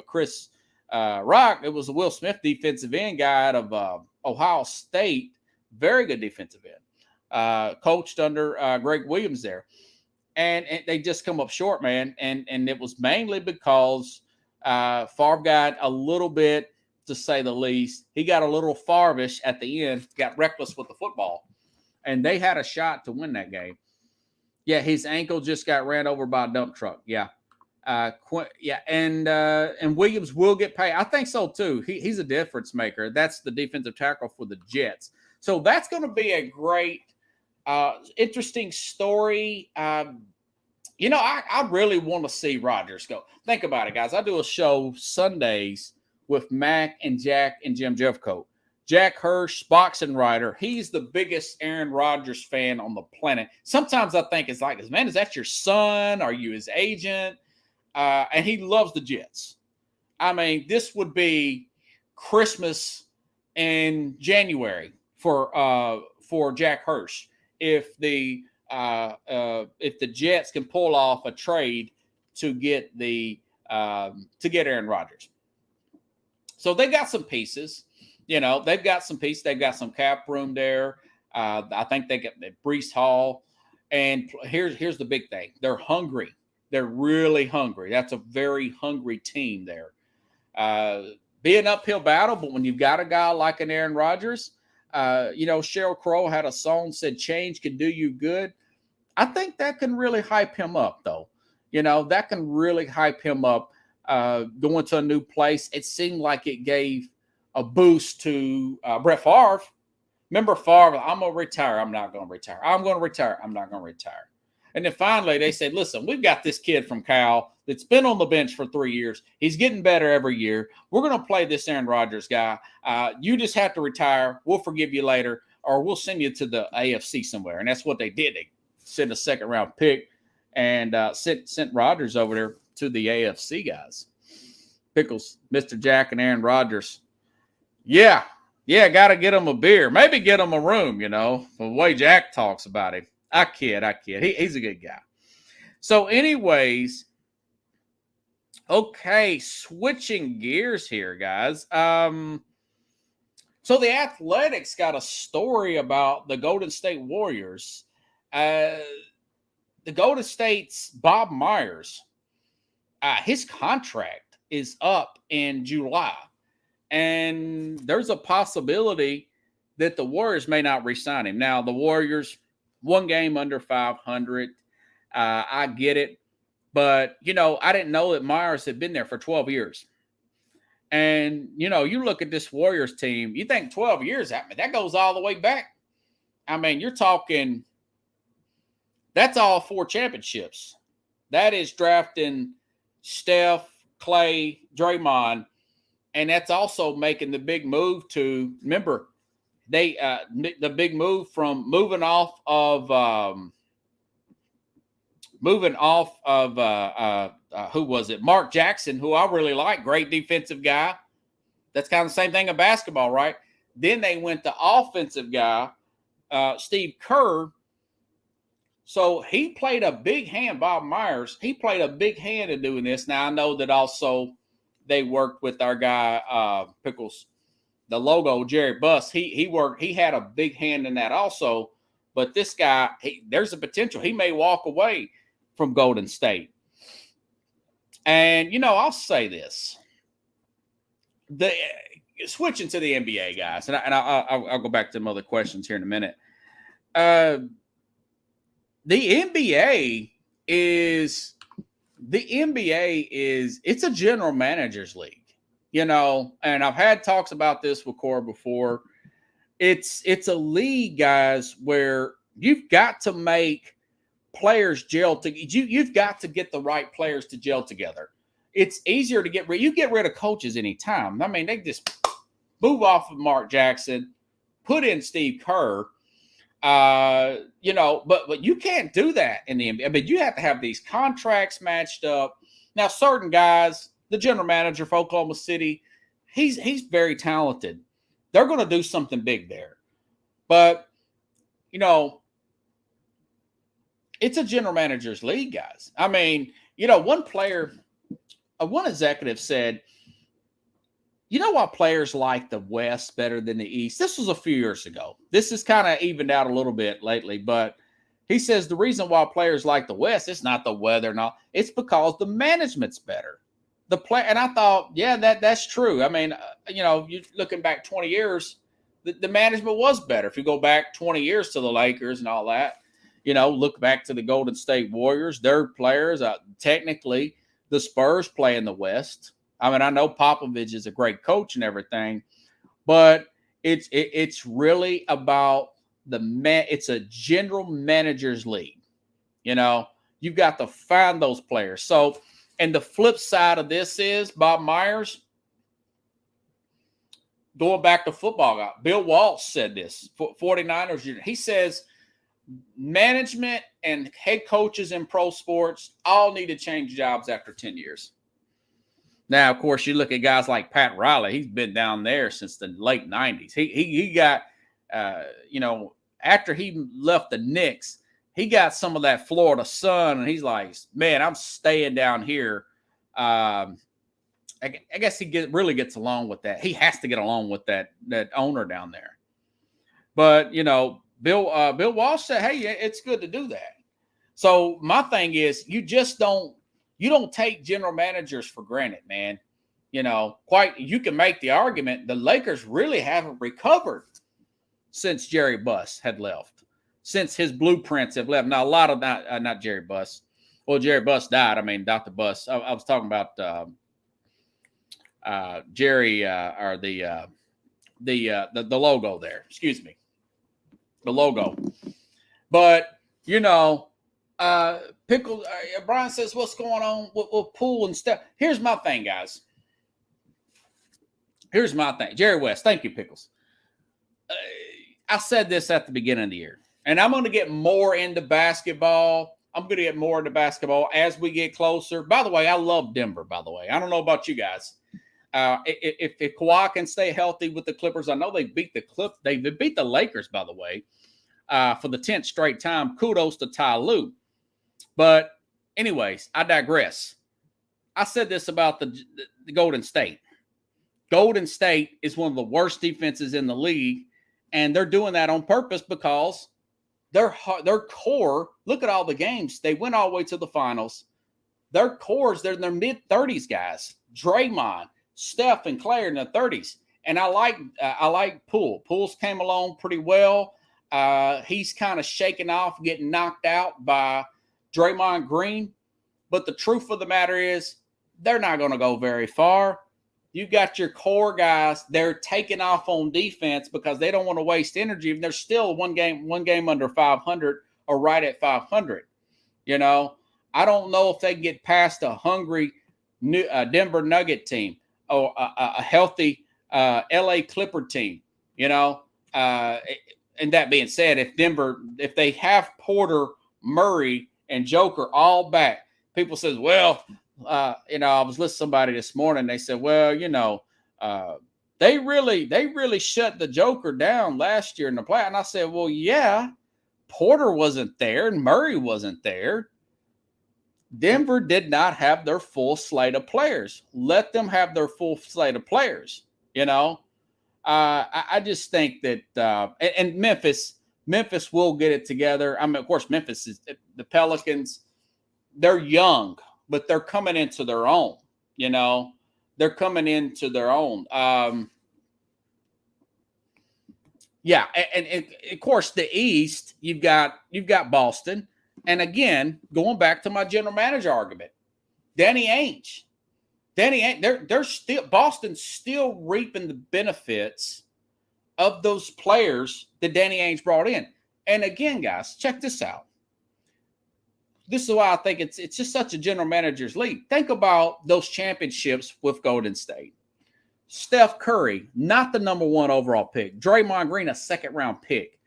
Chris Rock. It was the Will Smith defensive end guy out of Ohio State. Very good defensive end. Coached under Greg Williams there. And they just come up short, man. And it was mainly because Favre got a little bit, to say the least. He got a little Favre-ish at the end, got reckless with the football. And they had a shot to win that game. Yeah, his ankle just got ran over by a dump truck. Yeah. And Williams will get paid. I think so, too. He's a difference maker. That's the defensive tackle for the Jets. So that's going to be a great, interesting story. I really want to see Rodgers go. Think about it, guys. I do a show Sundays with Mac and Jack and Jim Jeffcoat. Jack Hirsch, boxing writer. He's the biggest Aaron Rodgers fan on the planet. Sometimes I think it's like, man, is that your son? Are you his agent? And he loves the Jets. I mean, this would be Christmas in January for Jack Hirsch if the Jets can pull off a trade to get Aaron Rodgers. So they got some pieces. They've got some pieces. They've got some cap room there. I think they get Breece Hall. And here's the big thing. They're hungry. They're really hungry. That's a very hungry team there. Be an uphill battle, but when you've got a guy like an Aaron Rodgers, Sheryl Crow had a song said, "Change can do you good." I think that can really hype him up, though. That can really hype him up going to a new place. It seemed like it gave a boost to Brett Favre. Remember Favre, I'm going to retire. I'm not going to retire. I'm going to retire. I'm not going to retire. And then finally they said, listen, we've got this kid from Cal that's been on the bench for 3 years. He's getting better every year. We're going to play this Aaron Rodgers guy. You just have to retire. We'll forgive you later, or we'll send you to the AFC somewhere. And that's what they did. They sent a second-round pick and sent Rodgers over there to the AFC guys. Pickles, Mr. Jack and Aaron Rodgers. Yeah, got to get him a beer. Maybe get him a room, the way Jack talks about him. I kid. He's a good guy. So anyways, okay, switching gears here, guys. So the Athletics got a story about the Golden State Warriors. The Golden State's Bob Myers, his contract is up in July. And there's a possibility that the Warriors may not re-sign him. Now, the Warriors, one game under 500. I get it. But, I didn't know that Myers had been there for 12 years. And, you look at this Warriors team, you think 12 years, that goes all the way back. I mean, you're talking, that's all 4 championships. That is drafting Steph, Clay, Draymond. And that's also making the big move to, remember, the big move from moving off of who was it? Mark Jackson, who I really like, great defensive guy. That's kind of the same thing in basketball, right? Then they went to offensive guy, Steve Kerr. So he played a big hand, Bob Myers. He played a big hand in doing this. Now I know that also they worked with our guy, Pickles, the logo, Jerry Buss. He had a big hand in that also. But this guy, there's a potential. He may walk away from Golden State. And, I'll say this. Switching to the NBA, guys, and I'll go back to some other questions here in a minute. the NBA is it's a general managers league, you know, and I've had talks about this with Core before. It's a league, guys, where you've got to make players gel you've got to get the right players to gel together. It's easier to get rid of coaches anytime. I mean, they just move off of Mark Jackson, put in Steve Kerr. You know, but you can't do that in the NBA. But you have to have these contracts matched up. Now, certain guys, the general manager for Oklahoma City, he's very talented. They're going to do something big there. But, you know, it's a general manager's league, guys. I mean, you know, one executive said, you know why players like the West better than the East? This was a few years ago. This is kind of evened out a little bit lately, but he says the reason why players like the West, it's not the weather and all. It's because the management's better. And I thought, yeah, that's true. I mean, you know, you looking back 20 years, the management was better. If you go back 20 years to the Lakers and all that, you know, look back to the Golden State Warriors, their players, technically the Spurs play in the West. I mean, I know Popovich is a great coach and everything, but it's really about it's a general manager's league. You know, you've got to find those players. So, and the flip side of this is Bob Myers, going back to football, Bill Walsh said this, 49ers, he says management and head coaches in pro sports all need to change jobs after 10 years. Now, of course, you look at guys like Pat Riley. He's been down there since the late 90s. He got, you know, after he left the Knicks, he got some of that Florida sun, and he's like, man, I'm staying down here. I guess he really gets along with that. He has to get along with that owner down there. But, you know, Bill Walsh said, hey, it's good to do that. So my thing is you don't take general managers for granted, man. You know, you can make the argument the Lakers really haven't recovered since Jerry Buss had left, since his blueprints have left. Now, a lot of not Jerry Buss. Well, Jerry Buss died. I mean, Dr. Buss. I was talking about Jerry or the logo there. Excuse me, the logo. But you know. Pickle, Brian says, what's going on with Poole and stuff? Here's my thing, guys. Here's my thing. Jerry West, thank you, Pickles. I said this at the beginning of the year, and I'm going to get more into basketball. I'm going to get more into basketball as we get closer. By the way, I love Denver, by the way. I don't know about you guys. If Kawhi can stay healthy with the Clippers, I know they beat they beat the Lakers, by the way, for the 10th straight time. Kudos to Ty Lue. But anyways, I digress. I said this about the Golden State. Golden State is one of the worst defenses in the league, and they're doing that on purpose because their core, look at all the games. They went all the way to the finals. Their cores, they're in their mid-30s, guys. Draymond, Steph, and Clay are in their 30s. And I like Poole. Poole's came along pretty well. He's kind of shaking off, getting knocked out by Draymond Green. But the truth of the matter is they're not going to go very far. You got your core guys. They're taking off on defense because they don't want to waste energy. They're still one game under 500 or right at 500. You know, I don't know if they can get past a hungry Denver Nugget team or a healthy LA Clipper team, you know. And that being said, if they have Porter, Murray, and Joker all back, people says, well, you know, I was listening to somebody this morning. They said, well, you know, they really shut the Joker down last year in the play. And I said, well, yeah, Porter wasn't there and Murray wasn't there. Denver did not have their full slate of players. Let them have their full slate of players. You know, I just think that and Memphis will get it together. I mean, of course, Memphis is the Pelicans. They're young, but they're coming into their own. You know, they're coming into their own. Yeah, and of course, the East, you've got Boston, And again, going back to my general manager argument, Danny Ainge, they're still, Boston's still reaping the benefits of those players that Danny Ainge brought in. And again, guys, check this out. This is why I think it's just such a general manager's league. Think about those championships with Golden State. Steph Curry, not the number 1 overall pick. Draymond Green, a second-round pick.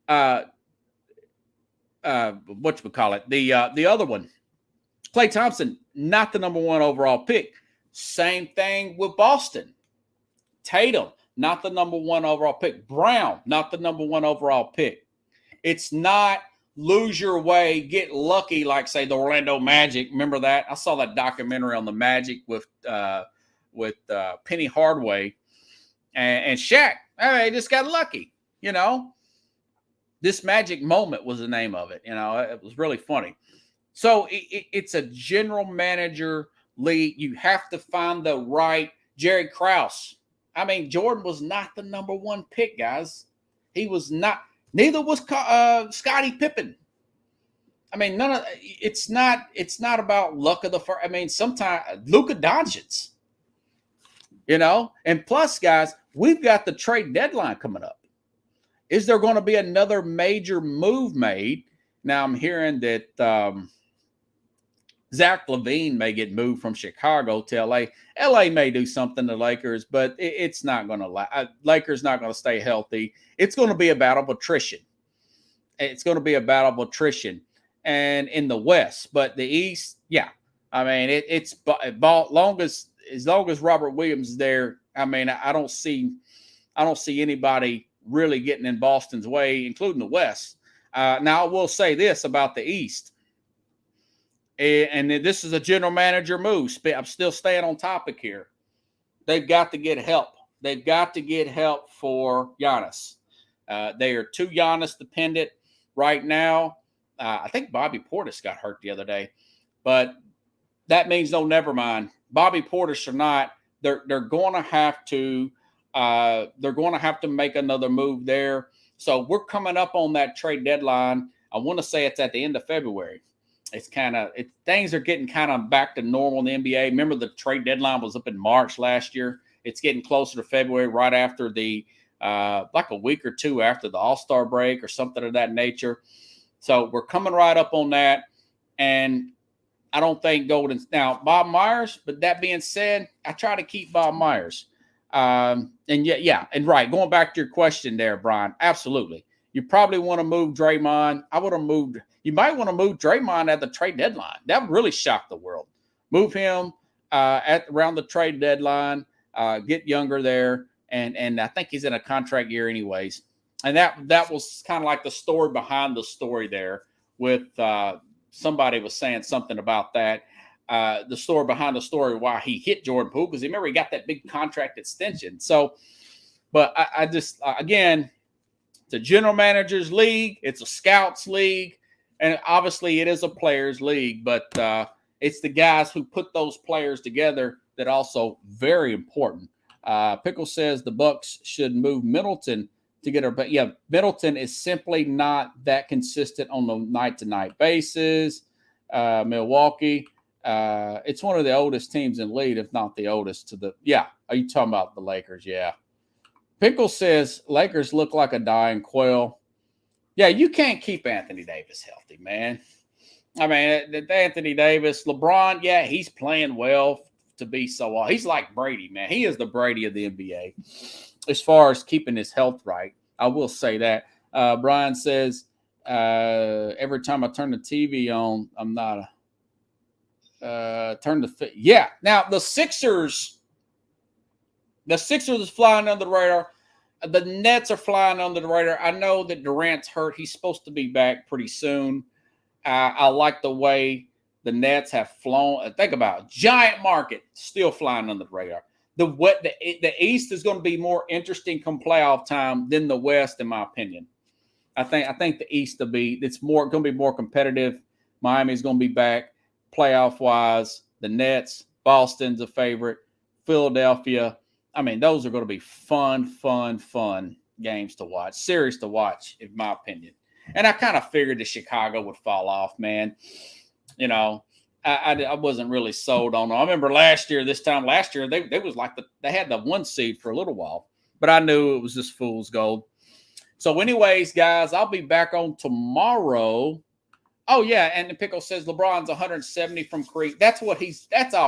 Whatchamacallit? The other one, Klay Thompson, not the number 1 overall pick. Same thing with Boston. Tatum, not the number 1 overall pick. Brown, not the number 1 overall pick. It's not lose your way, get lucky, like, say, the Orlando Magic. Remember that? I saw that documentary on the Magic with Penny Hardaway and Shaq. They just got lucky, you know. This Magic Moment was the name of it. You know, it was really funny. So it's a general manager league. You have to find the right Jerry Krause. I mean, Jordan was not the number 1 pick, guys. He was not. Neither was Scottie Pippen. I mean, it's not about luck of the first. I mean, sometimes Luka Doncic, you know, and plus, guys, we've got the trade deadline coming up. Is there going to be another major move made? Now, I'm hearing that Zach LaVine may get moved from Chicago to LA. LA may do something to Lakers, but it's not going to. Lakers not going to stay healthy. It's going to be a battle of attrition. It's going to be a battle of attrition, and in the West, but the East, yeah. I mean, it's as long as Robert Williams is there. I mean, I don't see anybody really getting in Boston's way, including the West. Now, I will say this about the East, and this is a general manager move. I'm still staying on topic here. They've got to get help. They've got to get help for Giannis. They are too Giannis dependent right now. I think Bobby Portis got hurt the other day, but that means no, never mind. Bobby Portis or not, they're going to have to. They're going to have to make another move there. So we're coming up on that trade deadline. I want to say it's at the end of February. Things are getting kind of back to normal in the NBA. Remember, the trade deadline was up in March last year. It's getting closer to February, right after the like a week or two after the All-Star break or something of that nature. So we're coming right up on that. And I don't think now Bob Myers, but that being said, I try to keep Bob Myers. And right. Going back to your question there, Brian, absolutely. You probably want to move Draymond. You might want to move Draymond at the trade deadline. That would really shock the world. Move him around the trade deadline, get younger there. And I think he's in a contract year anyways. And that was kind of like the story behind the story there with somebody was saying something about that. The story behind the story why he hit Jordan Poole, because remember he got that big contract extension. So, but I just again, it's a general managers league, it's a scouts league, and obviously it is a players league. But it's the guys who put those players together that also very important. Pickle says the Bucks should move Middleton to get her, but yeah, Middleton is simply not that consistent on the night-to-night basis. Milwaukee. It's one of the oldest teams in the league, if not the oldest. Are you talking about the Lakers? Yeah. Pickle says Lakers look like a dying quail. Yeah, you can't keep Anthony Davis healthy, man. I mean, Anthony Davis, LeBron, yeah, he's playing well to be so. He's like Brady, man. He is the Brady of the NBA as far as keeping his health right. I will say that. Brian says, every time I turn the TV on, I'm not yeah. Now the Sixers is flying under the radar. The Nets are flying under the radar. I know that Durant's hurt. He's supposed to be back pretty soon. I like the way the Nets have flown. Think about it. Giant market still flying under the radar. The East is going to be more interesting come playoff time than the West, in my opinion. I think the East going to be more competitive. Miami's going to be back. Playoff wise, the Nets, Boston's a favorite, Philadelphia. I mean, those are going to be fun games to watch, series to watch, in my opinion. And I kind of figured that Chicago would fall off, man. You know, I wasn't really sold on them. I remember last year, they was like they had the 1 seed for a little while, but I knew it was just fool's gold. So, anyways, guys, I'll be back on tomorrow. Oh yeah, and the Pickle says LeBron's 170 from Creek. That's all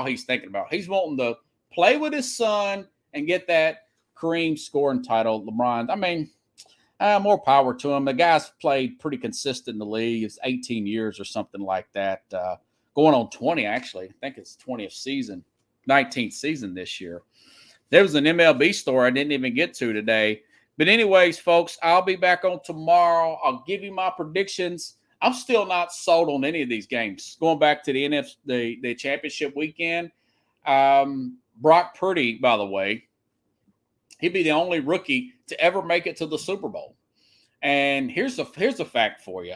he's thinking about. He's wanting to play with his son and get that Kareem scoring title. LeBron, I mean, more power to him. The guy's played pretty consistent in the league. It's 18 years or something like that. Going on 20, actually. I think it's 20th season, 19th season this year. There was an MLB story I didn't even get to today. But anyways, folks, I'll be back on tomorrow. I'll give you my predictions. I'm still not sold on any of these games. Going back to the championship weekend, Brock Purdy, by the way, he'd be the only rookie to ever make it to the Super Bowl. And here's a fact for you.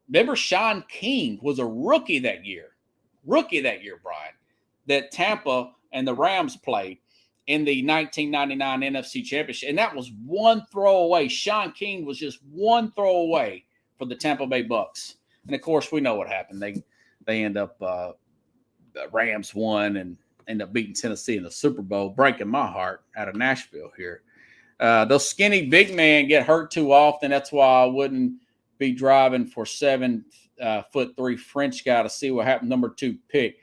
Remember Sean King was a rookie that year. Brian, that Tampa and the Rams played in the 1999 NFC Championship. And that was one throw away. Sean King was just one throw away for the Tampa Bay Bucks. And, of course, we know what happened. They end up the Rams won and end up beating Tennessee in the Super Bowl, breaking my heart out of Nashville here. Those skinny big men get hurt too often. That's why I wouldn't be driving for 7'3" French guy to see what happened, number 2 pick.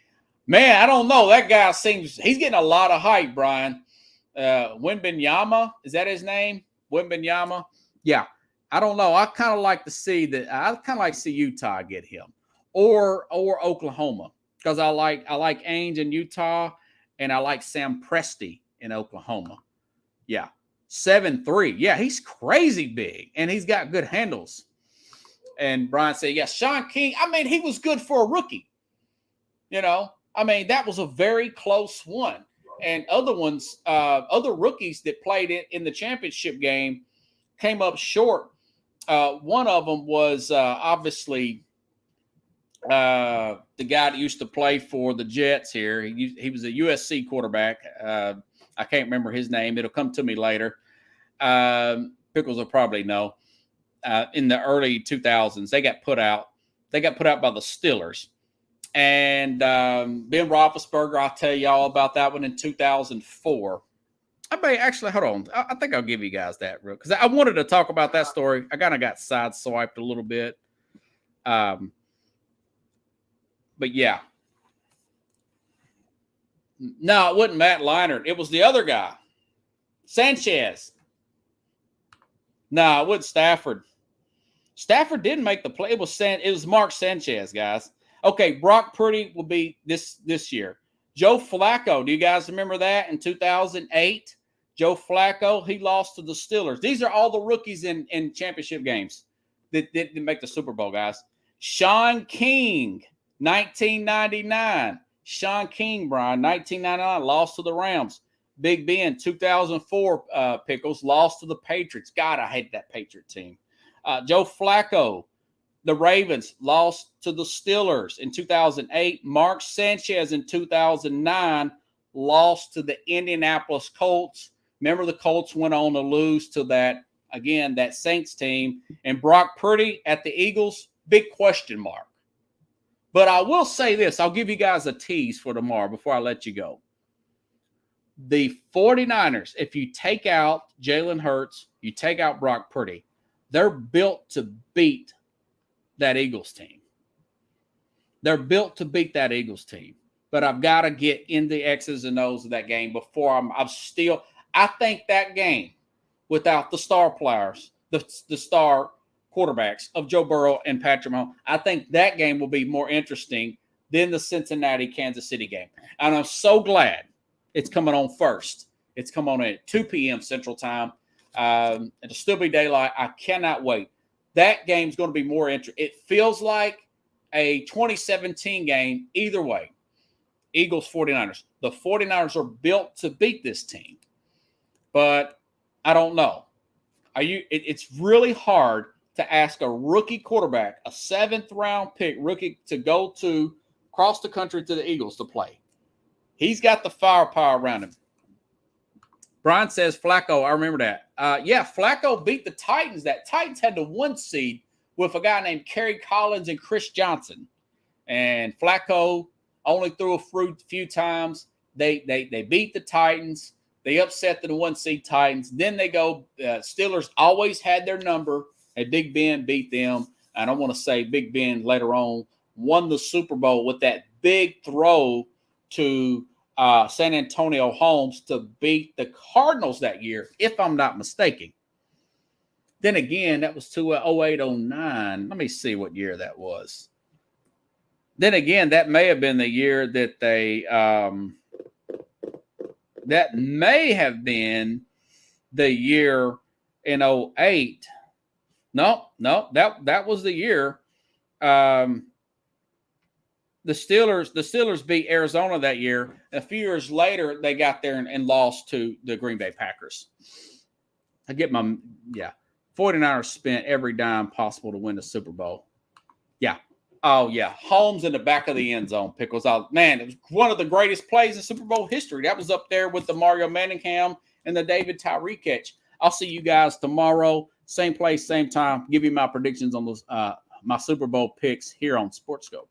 Man, I don't know. That guy he's getting a lot of hype, Brian. Wembanyama, is that his name? Wembanyama? Yeah. I don't know. I kind of like to see Utah get him or Oklahoma because I like Ainge in Utah and I like Sam Presti in Oklahoma. Yeah. 7'3". Yeah, he's crazy big and he's got good handles. And Brian said, yeah, Sean King, I mean, he was good for a rookie. You know, I mean, that was a very close one. And other rookies that played in the championship game came up short. One of them was obviously the guy that used to play for the Jets here. He was a USC quarterback. I can't remember his name. It'll come to me later. Pickles will probably know. In the early 2000s, they got put out by the Steelers. And Ben Roethlisberger, I'll tell y'all about that one in 2004. I may actually, hold on. I think I'll give you guys that real because I wanted to talk about that story. I kind of got sideswiped a little bit. But yeah. No, it wasn't Matt Leinart. It was the other guy. Sanchez. No, it wasn't Stafford. Stafford didn't make the play. It was Mark Sanchez, guys. Okay, Brock Purdy will be this year. Joe Flacco, do you guys remember that in 2008? Joe Flacco, he lost to the Steelers. These are all the rookies in championship games that didn't make the Super Bowl, guys. Sean King, 1999. Sean King, Brian, 1999, lost to the Rams. Big Ben, 2004, Pickles, lost to the Patriots. God, I hate that Patriot team. Joe Flacco, the Ravens, lost to the Steelers in 2008. Mark Sanchez in 2009 lost to the Indianapolis Colts. Remember, the Colts went on to lose to that Saints team. And Brock Purdy at the Eagles, big question mark. But I will say this. I'll give you guys a tease for tomorrow before I let you go. The 49ers, if you take out Jalen Hurts, you take out Brock Purdy, they're built to beat that Eagles team. They're built to beat that Eagles team. But I've got to get in the X's and O's of that game before I think that game, without the star players, the star quarterbacks of Joe Burrow and Patrick Mahomes, I think that game will be more interesting than the Cincinnati-Kansas City game. And I'm so glad it's coming on first. It's coming on at 2 p.m. Central Time. It'll still be daylight. I cannot wait. That game's going to be more interesting. It feels like a 2017 game either way. Eagles, 49ers. The 49ers are built to beat this team. But I don't know. It's really hard to ask a rookie quarterback, a 7th-round pick rookie, to go to across the country to the Eagles to play. He's got the firepower around him. Brian says Flacco. I remember that. Yeah, Flacco beat the Titans. That Titans had the 1 seed with a guy named Kerry Collins and Chris Johnson. And Flacco only threw a few times. They beat the Titans. They upset the 1 seed Titans. Then they go. Steelers always had their number, and Big Ben beat them. I don't want to say Big Ben later on won the Super Bowl with that big throw to San Antonio Holmes to beat the Cardinals that year, if I'm not mistaken. Then again, that was to 08-09. Let me see what year that was. Then again, that may have been the year that they that may have been the year in 08. No, that was the year. The Steelers beat Arizona that year. A few years later, they got there and lost to the Green Bay Packers. I get 49ers spent every dime possible to win the Super Bowl. Yeah. Oh, yeah. Holmes in the back of the end zone. Pickles out. Man, it was one of the greatest plays in Super Bowl history. That was up there with the Mario Manningham and the David Tyree catch. I'll see you guys tomorrow. Same place, same time. Give you my predictions on those my Super Bowl picks here on SportsScope.